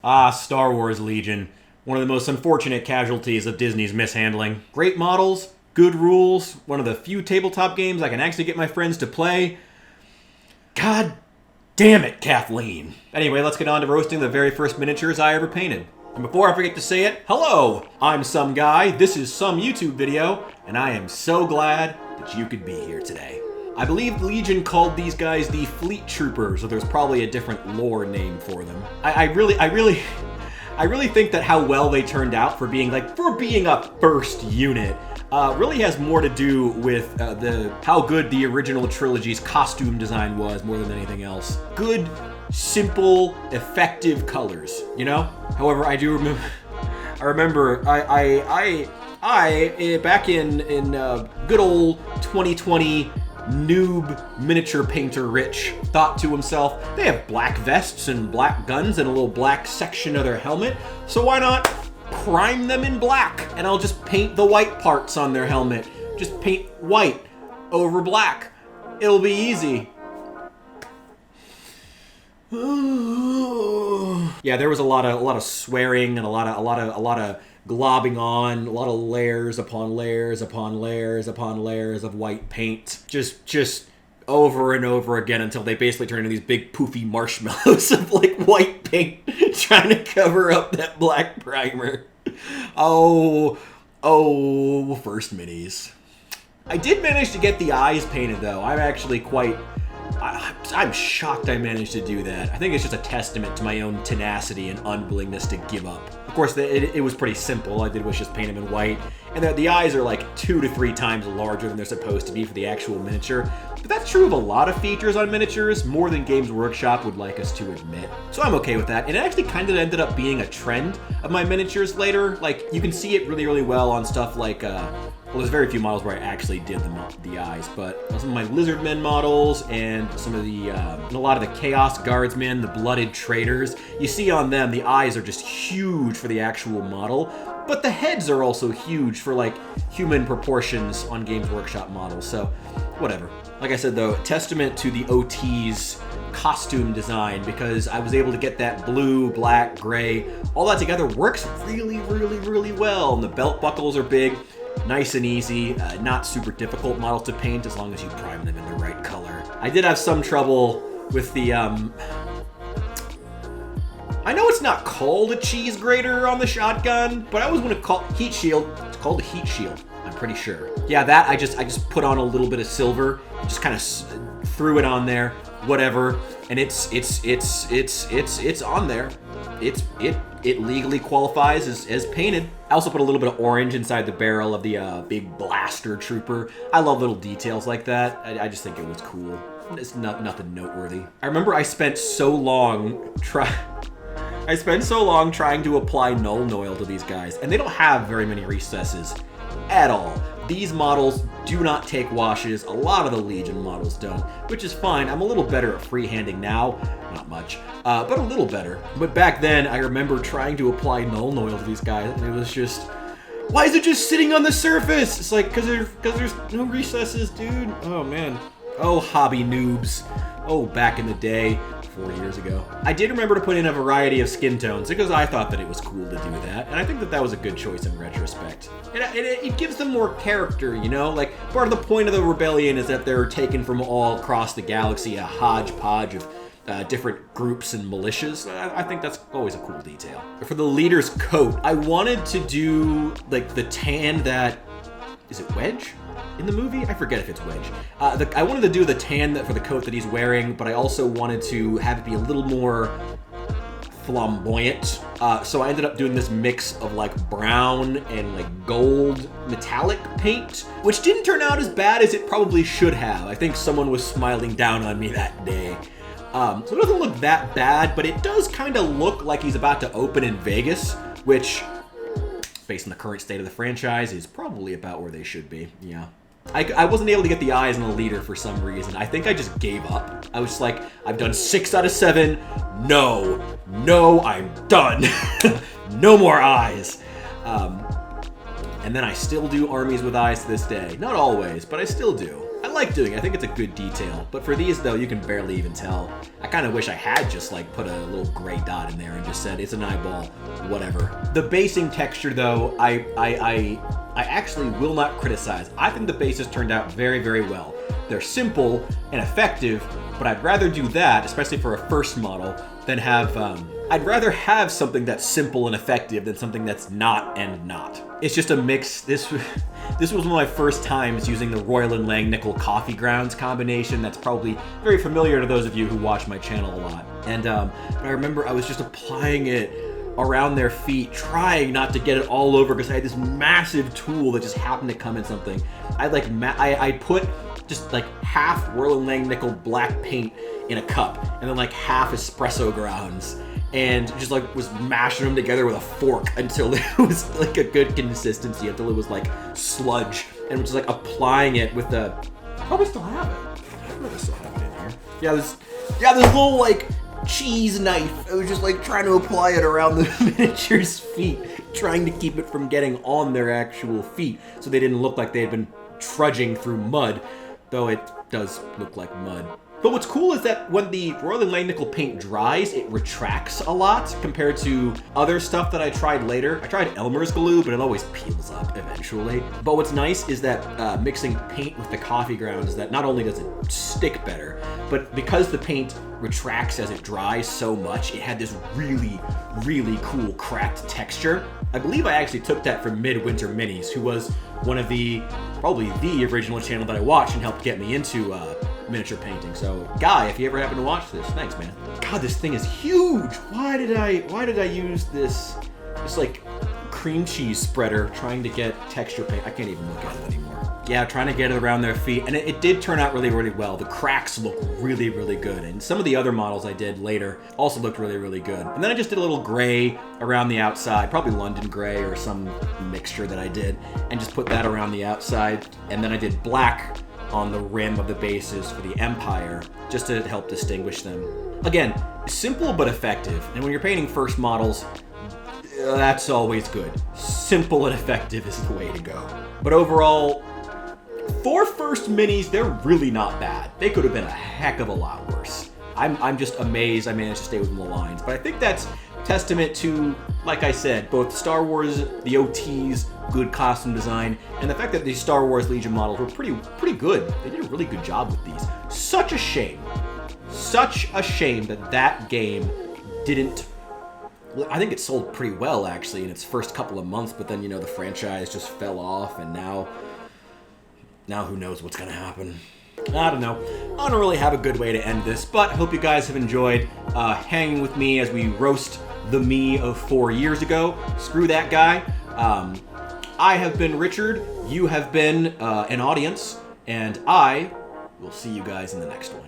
Ah, Star Wars Legion. One of the most unfortunate casualties of Disney's mishandling. Great models, good rules, one of the few tabletop games I can actually get my friends to play. God damn it, Kathleen. Anyway, let's get on to roasting the very first miniatures I ever painted. And before I forget to say it, hello! I'm some guy, this is some YouTube video, and I am so glad that you could be here today. I believe Legion called these guys the Fleet Troopers, so there's probably a different lore name for them. I really think that how well they turned out for being a first unit really has more to do with how good the original trilogy's costume design was more than anything else. Good, simple, effective colors, you know? However, I remember back in good old 2020 noob miniature painter Rich thought to himself, they have black vests and black guns and a little black section of their helmet, so why not prime them in black? And I'll just paint the white parts on their helmet. Just paint white over black. It'll be easy. Yeah, there was a lot of swearing and a lot of globbing on, a lot of layers upon layers upon layers upon layers of white paint. Just over and over again until they basically turn into these big poofy marshmallows of like white paint trying to cover up that black primer. Oh, first minis. I did manage to get the eyes painted though. I'm shocked I managed to do that. I think it's just a testament to my own tenacity and unwillingness to give up. Of course, it was pretty simple. All I did was just paint them in white. And the eyes are like 2 to 3 times larger than they're supposed to be for the actual miniature. But that's true of a lot of features on miniatures, more than Games Workshop would like us to admit. So I'm okay with that. And it actually kind of ended up being a trend of my miniatures later. Like, you can see it really, really well on stuff like, well, there's very few models where I actually did the eyes, but some of my Lizardmen models and some of and a lot of the Chaos Guardsmen, the Blooded Traders, you see on them, the eyes are just huge for the actual model, but the heads are also huge for like human proportions on Games Workshop models, so whatever. Like I said though, testament to the OT's costume design, because I was able to get that blue, black, gray, all that together works really, really, really well, and the belt buckles are big. Nice and easy, not super difficult models to paint as long as you prime them in the right color. I did have some trouble with the, I know it's not called a cheese grater on the shotgun, but I always want to call heat shield. It's called a heat shield, I'm pretty sure. Yeah, that I just put on a little bit of silver, just kind of threw it on there, whatever, and it's on there. It legally qualifies as painted. I also put a little bit of orange inside the barrel of the big blaster trooper. I love little details like that. I just think it was cool. It's nothing noteworthy. I remember I spent so long trying to apply Null Oil to these guys, and they don't have very many recesses at all. These models do not take washes. A lot of the Legion models don't, which is fine. I'm a little better at freehanding now. Not much, but a little better. But back then, I remember trying to apply Null Oil to these guys, and it was just, why is it just sitting on the surface? It's like, because there's no recesses, dude. Oh, man. Oh, hobby noobs. Oh, back in the day. 4 years ago. I did remember to put in a variety of skin tones because I thought that it was cool to do that, and I think that was a good choice in retrospect. It gives them more character, you know? Like, part of the point of the rebellion is that they're taken from all across the galaxy, a hodgepodge of different groups and militias. I think that's always a cool detail. For the leader's coat, I wanted to do, like, the tan that... Is it Wedge? In the movie? I forget if it's Wedge. I wanted to do the tan for the coat that he's wearing, but I also wanted to have it be a little more flamboyant. So I ended up doing this mix of like brown and like gold metallic paint, which didn't turn out as bad as it probably should have. I think someone was smiling down on me that day. So it doesn't look that bad, but it does kind of look like he's about to open in Vegas, which, based on the current state of the franchise, is probably about where they should be. Yeah. I wasn't able to get the eyes on the leader for some reason. I think I just gave up. I was just like, I've done 6 out of 7. No, I'm done. No more eyes. And then I still do armies with eyes to this day. Not always, but I still do. I like doing it. I think it's a good detail. But for these, though, you can barely even tell. I kind of wish I had just like put a little gray dot in there and just said it's an eyeball, whatever. The basing texture, though, I actually will not criticize. I think the bases turned out very, very well. They're simple and effective, but I'd rather do that, especially for a first model, than have, I'd rather have something that's simple and effective than something that's not and not. It's just a mix. This was one of my first times using the Royal & Langnickel coffee grounds combination. That's probably very familiar to those of you who watch my channel a lot. And but I remember I was just applying it around their feet, trying not to get it all over because I had this massive tool that just happened to come in something. I put just like half Royal & Langnickel black paint in a cup and then like half espresso grounds, and just like was mashing them together with a fork until it was like a good consistency, until it was like sludge, and just like applying it with the, probably still have it. I probably still have it in here. Yeah, this little like cheese knife. I was just like trying to apply it around the miniature's feet, trying to keep it from getting on their actual feet so they didn't look like they had been trudging through mud, though it does look like mud. But what's cool is that when the Royal & Langnickel paint dries, it retracts a lot compared to other stuff that I tried later. I tried Elmer's glue, but it always peels up eventually. But what's nice is that mixing paint with the coffee grounds is that not only does it stick better, but because the paint retracts as it dries so much, it had this really, really cool cracked texture. I believe I actually took that from Midwinter Minis, who was one of probably the original channel that I watched and helped get me into miniature painting. So Guy, if you ever happen to watch this, thanks, man. God, this thing is huge. Why did I use this like cream cheese spreader trying to get texture paint? I can't even look at it anymore. Yeah, trying to get it around their feet, and it did turn out really, really well. The cracks look really, really good, and some of the other models I did later also looked really, really good. And then I just did a little gray around the outside, probably London gray or some mixture that I did, and just put that around the outside. And then I did black on the rim of the bases for the Empire, just to help distinguish them. Again, simple but effective, and when you're painting first models, that's always good. Simple and effective is the way to go. But overall, for first minis, they're really not bad. They could have been a heck of a lot worse. I'm just amazed I managed to stay within the lines. But I think that's testament to, like I said, both Star Wars, the OTs, good costume design, and the fact that these Star Wars Legion models were pretty good. They did a really good job with these. Such a shame that game didn't. I think it sold pretty well actually in its first couple of months, but then, you know, the franchise just fell off, and now who knows what's gonna happen. I don't know. I don't really have a good way to end this, but I hope you guys have enjoyed hanging with me as we roast the me of 4 years ago. Screw that guy. I have been Richard, you have been an audience, and I will see you guys in the next one.